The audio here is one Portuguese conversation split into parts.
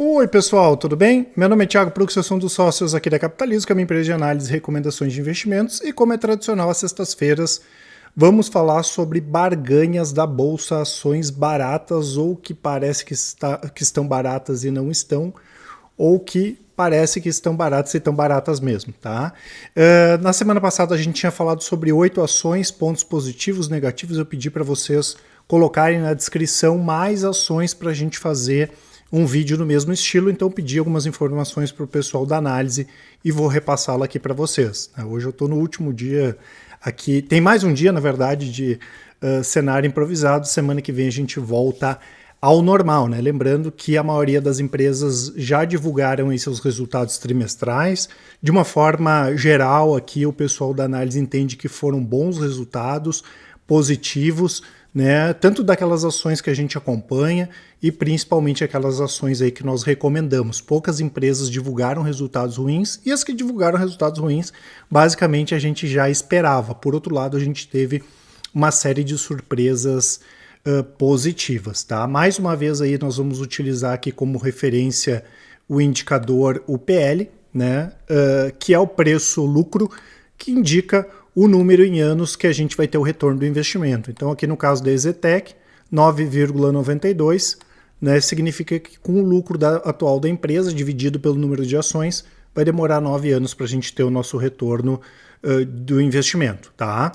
Oi pessoal, tudo bem? Meu nome é Thiago Prux, eu sou um dos sócios aqui da Capitalismo, que é uma empresa de análise e recomendações de investimentos, e como é tradicional às sextas-feiras, vamos falar sobre barganhas da Bolsa, ações baratas ou que parece que estão baratas e não estão, ou que parece que estão baratas e estão baratas mesmo, tá? Na semana passada a gente tinha falado sobre 8 ações, pontos positivos, negativos, eu pedi para vocês colocarem na descrição mais ações para a gente fazer um vídeo no mesmo estilo, então pedi algumas informações para o pessoal da análise e vou repassá-la aqui para vocês. Hoje eu estou no último dia aqui, tem mais um dia na verdade de cenário improvisado, semana que vem a gente volta ao normal, né? Lembrando que a maioria das empresas já divulgaram aí seus resultados trimestrais, de uma forma geral aqui o pessoal da análise entende que foram bons resultados, positivos, né, tanto daquelas ações que a gente acompanha e principalmente aquelas ações aí que nós recomendamos. Poucas empresas divulgaram resultados ruins e as que divulgaram resultados ruins, basicamente a gente já esperava. Por outro lado, a gente teve uma série de surpresas positivas, tá? Mais uma vez aí nós vamos utilizar aqui como referência o indicador UPL, né, que é o preço-lucro, que indica o número em anos que a gente vai ter o retorno do investimento. Então aqui no caso da EZTEC, 9,92, né, significa que com o lucro atual da empresa dividido pelo número de ações, vai demorar 9 anos para a gente ter o nosso retorno do investimento. Tá?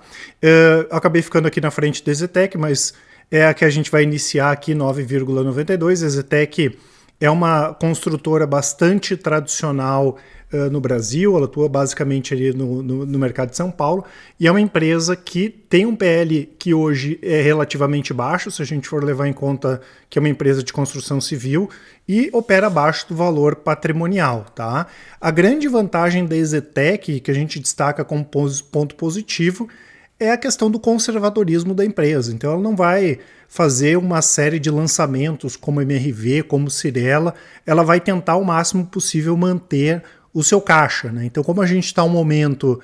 Acabei ficando aqui na frente da EZTEC, mas é a que a gente vai iniciar aqui, 9,92. A EZTEC é uma construtora bastante tradicional no Brasil, ela atua basicamente ali no mercado de São Paulo, e é uma empresa que tem um PL que hoje é relativamente baixo, se a gente for levar em conta que é uma empresa de construção civil, e opera abaixo do valor patrimonial. Tá? A grande vantagem da EZTEC, que a gente destaca como ponto positivo, é a questão do conservadorismo da empresa. Então ela não vai fazer uma série de lançamentos como MRV, como Cyrela, ela vai tentar o máximo possível manter o seu caixa, né? Então, como a gente está em um momento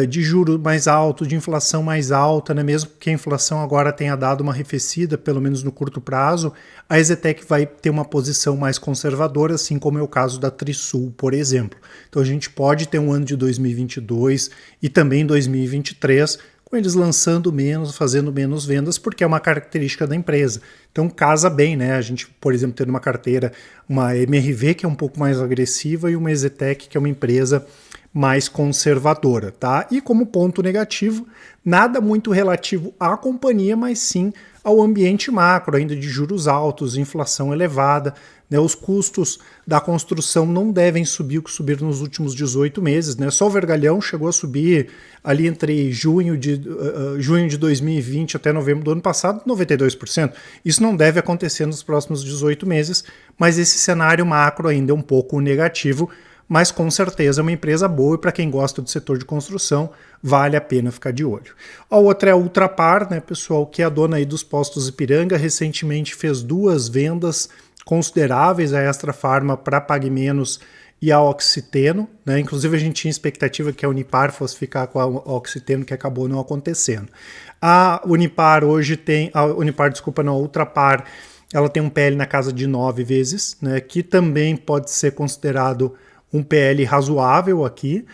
de juros mais alto, de inflação mais alta, né? Mesmo que a inflação agora tenha dado uma arrefecida, pelo menos no curto prazo, a EZTEC vai ter uma posição mais conservadora, assim como é o caso da Trisul, por exemplo. Então, a gente pode ter um ano de 2022 e também 2023 com eles lançando menos, fazendo menos vendas, porque é uma característica da empresa. Então casa bem, né? A gente, por exemplo, ter uma carteira, uma MRV que é um pouco mais agressiva e uma EZTEC que é uma empresa mais conservadora, tá? E como ponto negativo, nada muito relativo à companhia, mas sim ao ambiente macro, ainda de juros altos, inflação elevada, né? Os custos da construção não devem subir o que subiram nos últimos 18 meses, né? Só o vergalhão chegou a subir ali entre junho de 2020 até novembro do ano passado, 92%. Isso não deve acontecer nos próximos 18 meses, mas esse cenário macro ainda é um pouco negativo, mas com certeza é uma empresa boa e para quem gosta do setor de construção, vale a pena ficar de olho. A outra é a Ultrapar, né, pessoal, que é a dona aí dos postos Ipiranga, recentemente fez 2 vendas consideráveis, a Extra Farma para Pague Menos e a Oxiteno, né? Inclusive a gente tinha expectativa que a Unipar fosse ficar com a Oxiteno, que acabou não acontecendo. A Ultrapar, ela tem um PL na casa de 9 vezes, né, que também pode ser considerado um PL razoável aqui,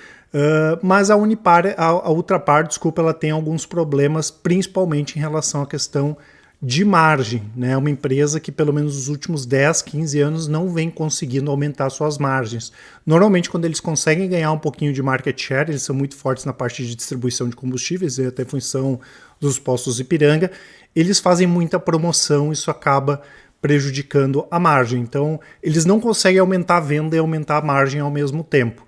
mas a Ultrapar, desculpa, ela tem alguns problemas, principalmente em relação à questão de margem, né? Uma empresa que pelo menos nos últimos 10, 15 anos não vem conseguindo aumentar suas margens. Normalmente quando eles conseguem ganhar um pouquinho de market share, eles são muito fortes na parte de distribuição de combustíveis, até em função dos postos Ipiranga, eles fazem muita promoção, isso acaba prejudicando a margem. Então, eles não conseguem aumentar a venda e aumentar a margem ao mesmo tempo.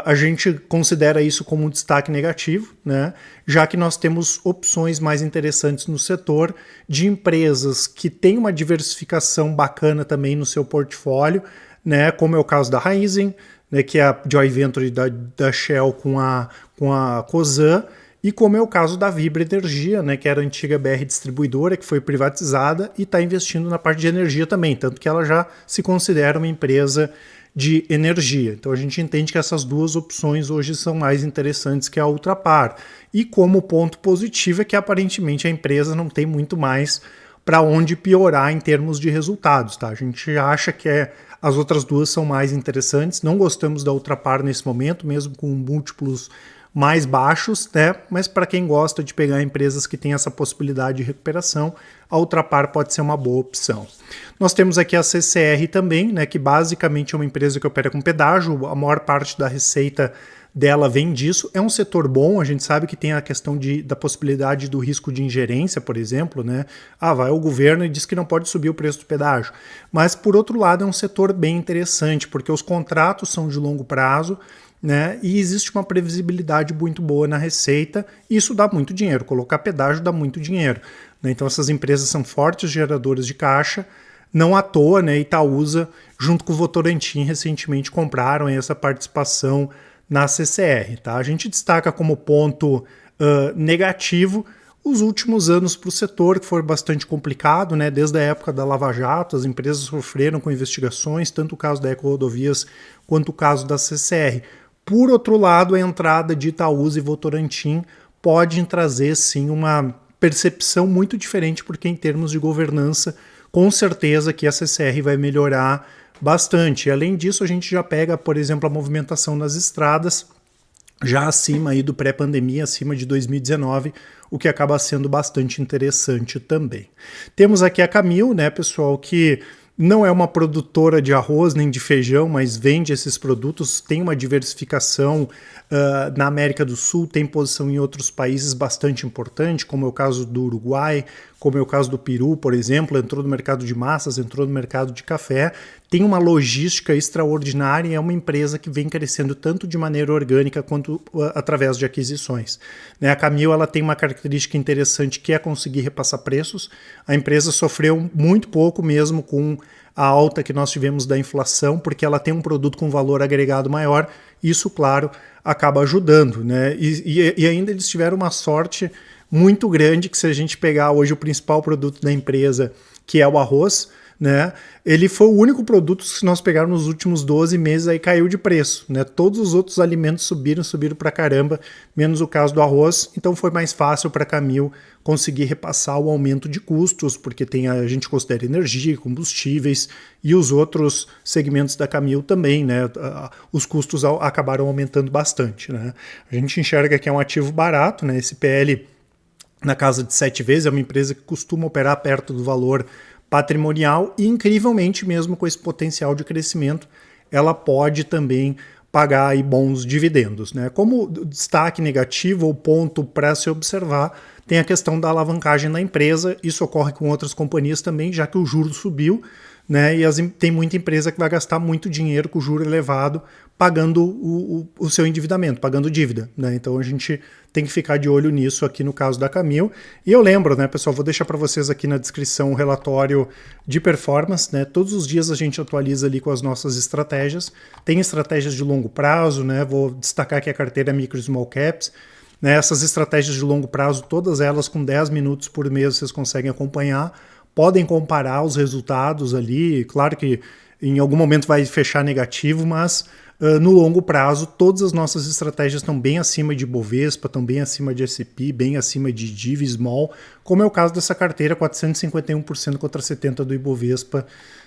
A gente considera isso como um destaque negativo, né? Já que nós temos opções mais interessantes no setor de empresas que têm uma diversificação bacana também no seu portfólio, né? Como é o caso da Raízen, né? Que é a joint venture da Shell com a Cosan, e como é o caso da Vibra Energia, né, que era a antiga BR Distribuidora, que foi privatizada e está investindo na parte de energia também, tanto que ela já se considera uma empresa de energia. Então a gente entende que essas duas opções hoje são mais interessantes que a Ultrapar. E como ponto positivo é que aparentemente a empresa não tem muito mais para onde piorar em termos de resultados, tá? A gente acha que as outras duas são mais interessantes, não gostamos da Ultrapar nesse momento, mesmo com múltiplos mais baixos, né? Mas para quem gosta de pegar empresas que têm essa possibilidade de recuperação, a Ultrapar pode ser uma boa opção. Nós temos aqui a CCR também, né? Que basicamente é uma empresa que opera com pedágio, a maior parte da receita dela vem disso. É um setor bom, a gente sabe que tem a questão da possibilidade do risco de ingerência, por exemplo, né? Vai o governo e diz que não pode subir o preço do pedágio. Mas, por outro lado, é um setor bem interessante, porque os contratos são de longo prazo, né? E existe uma previsibilidade muito boa na receita, e isso dá muito dinheiro. Colocar pedágio dá muito dinheiro, né? Então essas empresas são fortes geradoras de caixa, não à toa, né? Itaúsa, junto com o Votorantim, recentemente compraram essa participação na CCR. Tá? A gente destaca como ponto negativo os últimos anos para o setor, que foi bastante complicado, né? Desde a época da Lava Jato, as empresas sofreram com investigações, tanto o caso da Ecorodovias quanto o caso da CCR. Por outro lado, a entrada de Itaúsa e Votorantim pode trazer, sim, uma percepção muito diferente, porque em termos de governança, com certeza que a CCR vai melhorar bastante. Além disso, a gente já pega, por exemplo, a movimentação nas estradas, já acima aí do pré-pandemia, acima de 2019, o que acaba sendo bastante interessante também. Temos aqui a Camil, né, pessoal, que não é uma produtora de arroz nem de feijão, mas vende esses produtos, tem uma diversificação na América do Sul, tem posição em outros países bastante importante, como é o caso do Uruguai, como é o caso do Peru, por exemplo, entrou no mercado de massas, entrou no mercado de café, tem uma logística extraordinária e é uma empresa que vem crescendo tanto de maneira orgânica quanto através de aquisições. Né, a Camil ela tem uma característica interessante que é conseguir repassar preços. A empresa sofreu muito pouco mesmo com a alta que nós tivemos da inflação, porque ela tem um produto com valor agregado maior, isso, claro, acaba ajudando. Né? E ainda eles tiveram uma sorte muito grande que se a gente pegar hoje o principal produto da empresa, que é o arroz, né, ele foi o único produto que, se nós pegarmos nos últimos 12 meses, aí caiu de preço. Né? Todos os outros alimentos subiram pra caramba, menos o caso do arroz, então foi mais fácil para a Camil conseguir repassar o aumento de custos, porque a gente considera energia, combustíveis e os outros segmentos da Camil também, né? Os custos acabaram aumentando bastante. Né? A gente enxerga que é um ativo barato, né? Esse PL na casa de 7 vezes, é uma empresa que costuma operar perto do valor patrimonial e, incrivelmente, mesmo com esse potencial de crescimento, ela pode também pagar aí bons dividendos. Né? Como destaque negativo ou ponto para se observar, tem a questão da alavancagem na empresa. Isso ocorre com outras companhias também, já que o juro subiu, né? E tem muita empresa que vai gastar muito dinheiro com o juro elevado, pagando o seu endividamento, pagando dívida. Né? Então a gente tem que ficar de olho nisso aqui no caso da Camil. E eu lembro, né, pessoal, vou deixar para vocês aqui na descrição o relatório de performance. Né? Todos os dias a gente atualiza ali com as nossas estratégias. Tem estratégias de longo prazo, né? Vou destacar aqui a carteira Micro Small Caps. Né? Essas estratégias de longo prazo, todas elas com 10 minutos por mês vocês conseguem acompanhar. Podem comparar os resultados ali. Claro que em algum momento vai fechar negativo, mas no longo prazo todas as nossas estratégias estão bem acima de Bovespa, estão bem acima de S&P, bem acima de DIV Small, como é o caso dessa carteira, 451% contra 70% do Ibovespa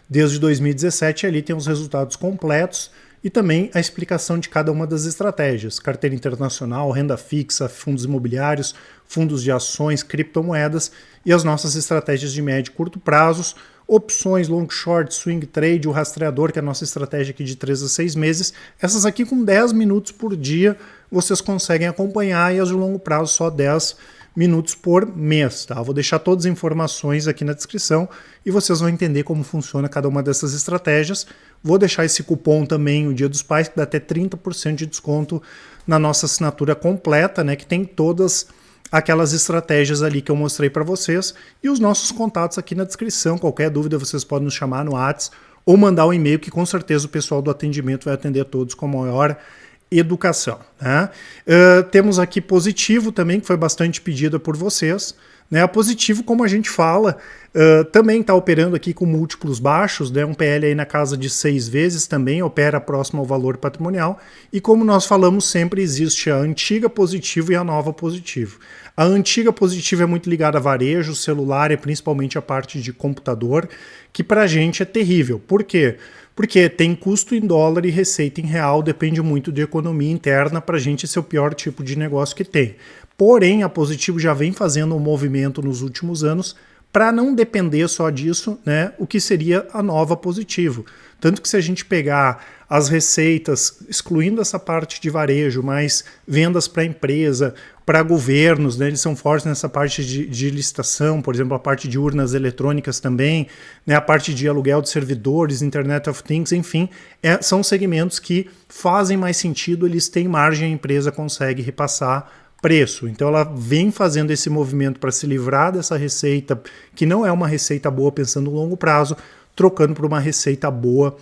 desde 2017. Ali tem os resultados completos e também a explicação de cada uma das estratégias: carteira internacional, renda fixa, fundos imobiliários, fundos de ações, criptomoedas e as nossas estratégias de médio e curto prazos, opções, long short, swing trade, o rastreador, que é a nossa estratégia aqui de 3 a 6 meses. Essas aqui com 10 minutos por dia vocês conseguem acompanhar, e as de longo prazo só 10 minutos por mês. Tá? Vou deixar todas as informações aqui na descrição e vocês vão entender como funciona cada uma dessas estratégias. Vou deixar esse cupom também, o Dia dos Pais, que dá até 30% de desconto na nossa assinatura completa, né, que tem todas aquelas estratégias ali que eu mostrei para vocês, e os nossos contatos aqui na descrição. Qualquer dúvida vocês podem nos chamar no WhatsApp ou mandar um e-mail, que com certeza o pessoal do atendimento vai atender a todos com a maior educação. Né? Temos aqui positivo também, que foi bastante pedida por vocês. Né? A Positivo, como a gente fala, também está operando aqui com múltiplos baixos, né? Um PL aí na casa de 6 vezes também, opera próximo ao valor patrimonial. E como nós falamos sempre, existe a antiga Positivo e a nova Positivo. A antiga Positivo é muito ligada a varejo, celular e principalmente a parte de computador, que para a gente é terrível. Por quê? Porque tem custo em dólar e receita em real, depende muito de economia interna, para a gente esse é o pior tipo de negócio que tem. Porém, a Positivo já vem fazendo um movimento nos últimos anos para não depender só disso, né, o que seria a nova Positivo. Tanto que se a gente pegar as receitas, excluindo essa parte de varejo, mas vendas para empresa, para governos, né, eles são fortes nessa parte de licitação, por exemplo, a parte de urnas eletrônicas também, né, a parte de aluguel de servidores, Internet of Things, enfim, são segmentos que fazem mais sentido, eles têm margem, a empresa consegue repassar preço. Então ela vem fazendo esse movimento para se livrar dessa receita, que não é uma receita boa pensando no longo prazo, trocando por uma receita boa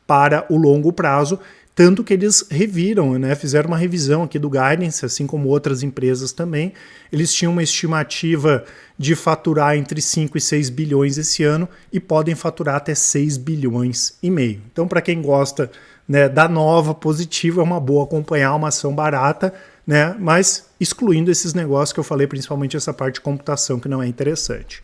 para o longo prazo, tanto que eles reviram, né, fizeram uma revisão aqui do guidance, assim como outras empresas também. Eles tinham uma estimativa de faturar entre 5 e 6 bilhões esse ano e podem faturar até 6 bilhões e meio. Então, para quem gosta, né, da nova Positivo, é uma boa acompanhar, uma ação barata, né, mas excluindo esses negócios que eu falei, principalmente essa parte de computação que não é interessante.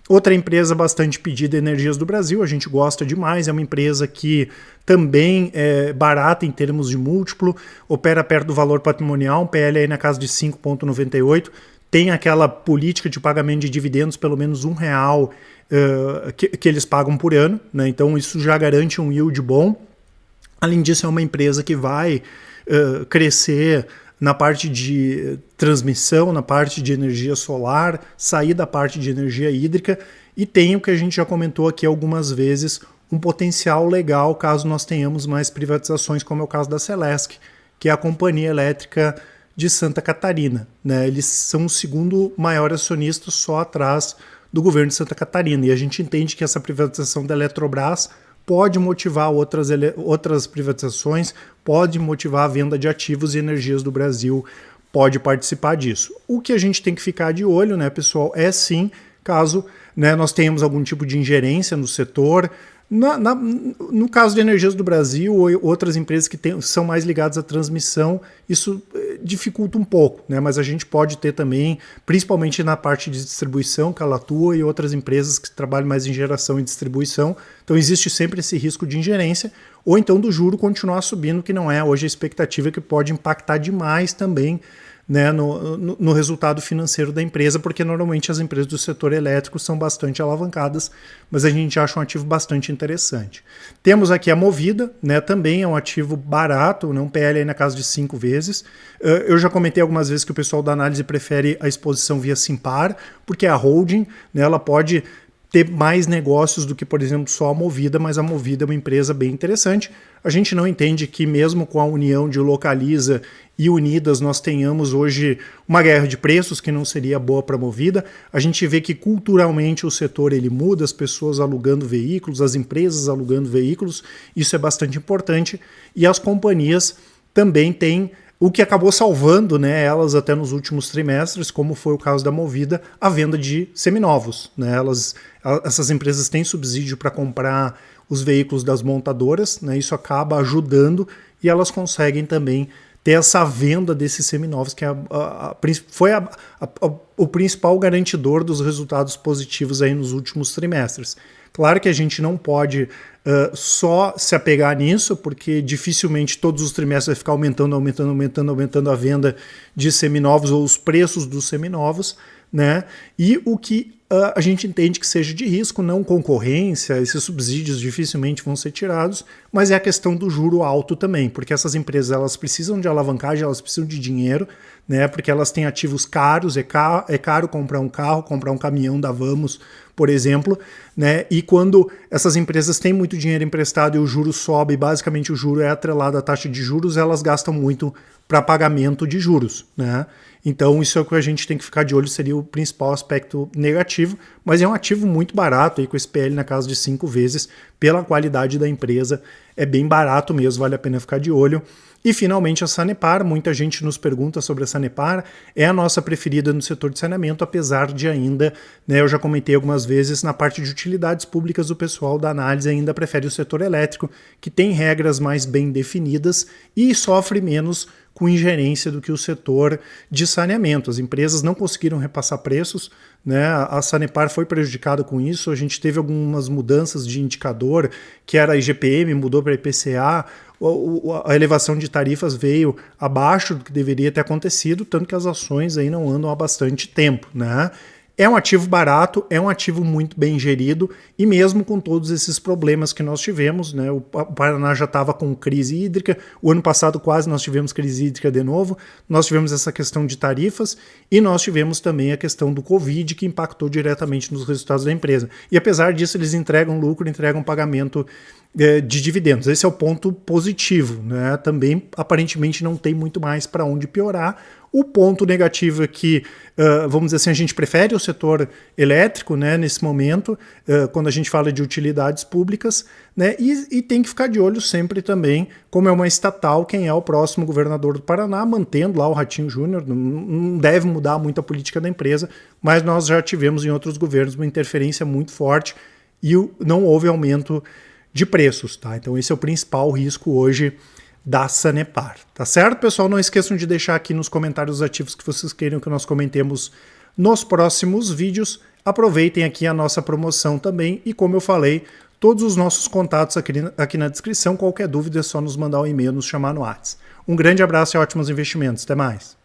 Outra empresa bastante pedida, Energias do Brasil, a gente gosta demais, é uma empresa que também é barata em termos de múltiplo, opera perto do valor patrimonial, um PL aí na casa de 5,98, tem aquela política de pagamento de dividendos, pelo menos R$1 que eles pagam por ano, né? Então isso já garante um yield bom. Além disso, é uma empresa que vai crescer na parte de transmissão, na parte de energia solar, sair da parte de energia hídrica e tem o que a gente já comentou aqui algumas vezes, um potencial legal caso nós tenhamos mais privatizações, como é o caso da Celesc, que é a companhia elétrica de Santa Catarina, né? Eles são o segundo maior acionista só atrás do governo de Santa Catarina e a gente entende que essa privatização da Eletrobras pode motivar outras privatizações, pode motivar a venda de ativos e Energias do Brasil pode participar disso. O que a gente tem que ficar de olho, né, pessoal, é sim, caso, né, nós tenhamos algum tipo de ingerência no setor. No caso de Energias do Brasil ou outras empresas que são mais ligadas à transmissão, isso dificulta um pouco, né? Mas a gente pode ter também, principalmente na parte de distribuição, que ela atua, e outras empresas que trabalham mais em geração e distribuição. Então existe sempre esse risco de ingerência, ou então do juro continuar subindo, que não é hoje a expectativa, que pode impactar demais também, né, no resultado financeiro da empresa, porque normalmente as empresas do setor elétrico são bastante alavancadas, mas a gente acha um ativo bastante interessante. Temos aqui a Movida, né, também é um ativo barato, né, um PL aí na casa de 5 vezes. Eu já comentei algumas vezes que o pessoal da análise prefere a exposição via Simpar, porque a holding, né, ela pode ter mais negócios do que, por exemplo, só a Movida, mas a Movida é uma empresa bem interessante. A gente não entende que mesmo com a união de Localiza e Unidas nós tenhamos hoje uma guerra de preços que não seria boa para a Movida. A gente vê que culturalmente o setor ele muda, as pessoas alugando veículos, as empresas alugando veículos, isso é bastante importante e as companhias também têm o que acabou salvando, né, elas até nos últimos trimestres, como foi o caso da Movida, a venda de seminovos, né? Essas empresas têm subsídio para comprar os veículos das montadoras, né? Isso acaba ajudando e elas conseguem também ter essa venda desses seminovos, que foi o principal garantidor dos resultados positivos aí nos últimos trimestres. Claro que a gente não pode só se apegar nisso, porque dificilmente todos os trimestres vai ficar aumentando a venda de seminovos ou os preços dos seminovos, né? E o que a gente entende que seja de risco, não concorrência, esses subsídios dificilmente vão ser tirados, mas é a questão do juro alto também, porque essas empresas elas precisam de alavancagem, elas precisam de dinheiro, né? Porque elas têm ativos caros, é caro comprar um carro, comprar um caminhão da Vamos, por exemplo, né? E quando essas empresas têm muito dinheiro emprestado e o juro sobe, basicamente o juro é atrelado à taxa de juros, elas gastam muito para pagamento de juros, né? Então isso é o que a gente tem que ficar de olho, seria o principal aspecto negativo, mas é um ativo muito barato, aí, com esse PL na casa de 5 vezes, pela qualidade da empresa, é bem barato mesmo, vale a pena ficar de olho. E finalmente a Sanepar, muita gente nos pergunta sobre a Sanepar, é a nossa preferida no setor de saneamento, apesar de ainda, né, eu já comentei algumas vezes, na parte de utilidades públicas o pessoal da análise ainda prefere o setor elétrico, que tem regras mais bem definidas e sofre menos com ingerência do que o setor de saneamento. As empresas não conseguiram repassar preços, né? A Sanepar foi prejudicada com isso, a gente teve algumas mudanças de indicador, que era IGPM, mudou para IPCA, a elevação de tarifas veio abaixo do que deveria ter acontecido, tanto que as ações aí não andam há bastante tempo, né? É um ativo barato, é um ativo muito bem gerido e mesmo com todos esses problemas que nós tivemos, né, o Paraná já estava com crise hídrica, o ano passado quase nós tivemos crise hídrica de novo, nós tivemos essa questão de tarifas e nós tivemos também a questão do Covid que impactou diretamente nos resultados da empresa. E apesar disso eles entregam lucro, entregam pagamento de dividendos. Esse é o ponto positivo, né? Também aparentemente não tem muito mais para onde piorar. O ponto negativo é que, vamos dizer assim, a gente prefere o setor elétrico, né, nesse momento, quando a gente fala de utilidades públicas, né, e tem que ficar de olho sempre também, como é uma estatal, quem é o próximo governador do Paraná, mantendo lá o Ratinho Júnior, não deve mudar muito a política da empresa, mas nós já tivemos em outros governos uma interferência muito forte e não houve aumento de preços, tá? Então esse é o principal risco hoje da Sanepar, tá certo, pessoal? Não esqueçam de deixar aqui nos comentários os ativos que vocês queiram que nós comentemos nos próximos vídeos. Aproveitem aqui a nossa promoção também e, como eu falei, todos os nossos contatos aqui na descrição. Qualquer dúvida é só nos mandar um e-mail, nos chamar no WhatsApp. Um grande abraço e ótimos investimentos. Até mais!